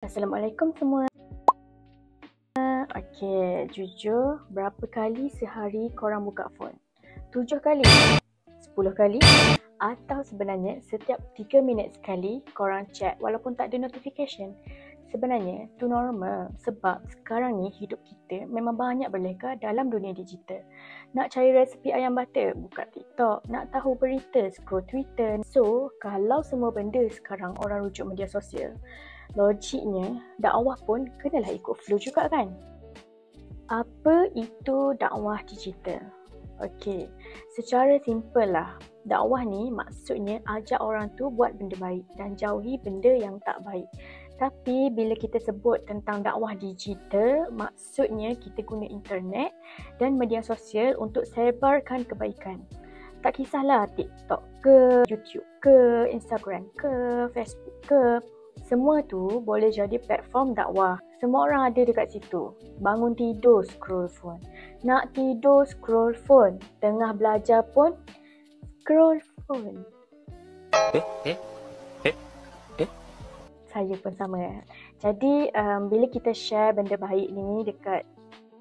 Assalamualaikum semua. Okey, jujur berapa kali sehari korang buka phone? 7 kali? 10 kali? Atau sebenarnya setiap 3 minit sekali korang check walaupun tak ada notification? Sebenarnya tu normal sebab sekarang ni hidup kita memang banyak berleka dalam dunia digital. Nak cari resepi ayam butter, buka TikTok. Nak tahu berita, scroll Twitter. So, kalau semua benda sekarang orang rujuk media sosial, logiknya dakwah pun kenalah ikut flow juga kan? Apa itu dakwah digital? Okey, secara simple lah. Dakwah ni maksudnya ajak orang tu buat benda baik dan jauhi benda yang tak baik. Tapi bila kita sebut tentang dakwah digital, maksudnya kita guna internet dan media sosial untuk sebarkan kebaikan. Tak kisahlah TikTok ke, YouTube ke, Instagram ke, Facebook ke, semua tu boleh jadi platform dakwah. Semua orang ada dekat situ. Bangun tidur scroll phone. Nak tidur scroll phone. Tengah belajar pun scroll phone. Saya pun sama. Jadi bila kita share benda baik ni dekat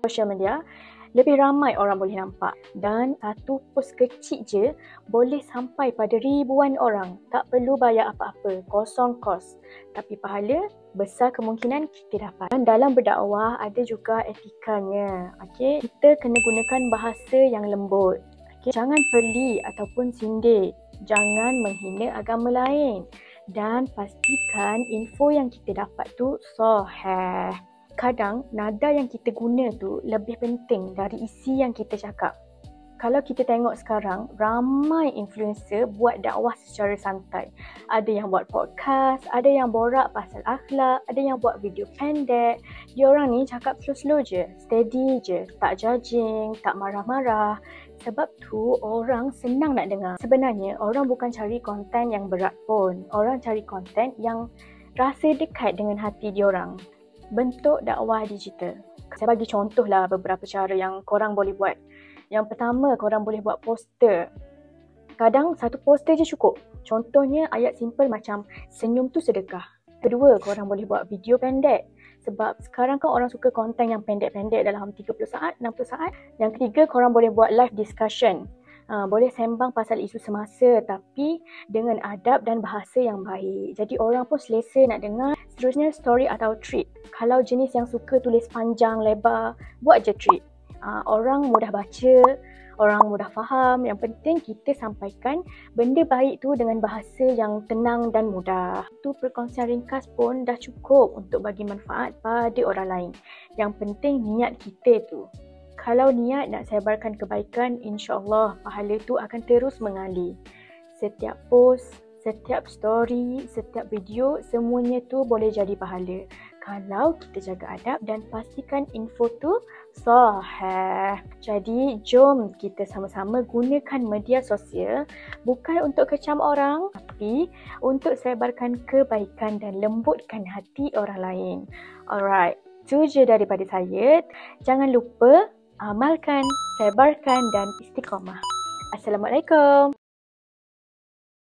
social media, lebih ramai orang boleh nampak. Dan satu post kecil je boleh sampai pada ribuan orang. Tak perlu bayar apa-apa, kosong kos. Tapi pahala besar kemungkinan kita dapat. Dan dalam berdakwah ada juga etikanya. Okay? Kita kena gunakan bahasa yang lembut. Okay? Jangan peli ataupun sindir. Jangan menghina agama lain. Dan pastikan info yang kita dapat tu sahih. Kadang nada yang kita guna tu lebih penting dari isi yang kita cakap. Kalau kita tengok sekarang, ramai influencer buat dakwah secara santai. Ada yang buat podcast, ada yang borak pasal akhlak, ada yang buat video pendek. Diorang ni cakap slow-slow je, steady je, tak judging, tak marah-marah. Sebab tu orang senang nak dengar. Sebenarnya orang bukan cari konten yang berat pun. Orang cari konten yang rasa dekat dengan hati diorang. Bentuk dakwah digital. Saya bagi contohlah beberapa cara yang korang boleh buat. Yang pertama, korang boleh buat poster. Kadang satu poster je cukup. Contohnya ayat simple macam senyum tu sedekah. Kedua, korang boleh buat video pendek. Sebab sekarang kan orang suka konten yang pendek-pendek dalam 30 saat, 60 saat. Yang ketiga, korang boleh buat live discussion. Boleh sembang pasal isu semasa tapi dengan adab dan bahasa yang baik. Jadi orang pun selesa nak dengar. Seterusnya story atau tweet. Kalau jenis yang suka tulis panjang, lebar, buat je tweet. Orang mudah baca, orang mudah faham. Yang penting kita sampaikan benda baik tu dengan bahasa yang tenang dan mudah. Itu perkongsian ringkas pun dah cukup untuk bagi manfaat pada orang lain. Yang penting niat kita tu. Kalau niat nak sebarkan kebaikan, insya-Allah pahala tu akan terus mengalir. Setiap post, setiap story, setiap video, semuanya tu boleh jadi pahala. Kalau kita jaga adab dan pastikan info tu sahih. Jadi, jom kita sama-sama gunakan media sosial bukan untuk kecam orang, tapi untuk sebarkan kebaikan dan lembutkan hati orang lain. Alright, itu je daripada saya. Jangan lupa amalkan, sebarkan dan istiqamah. Assalamualaikum.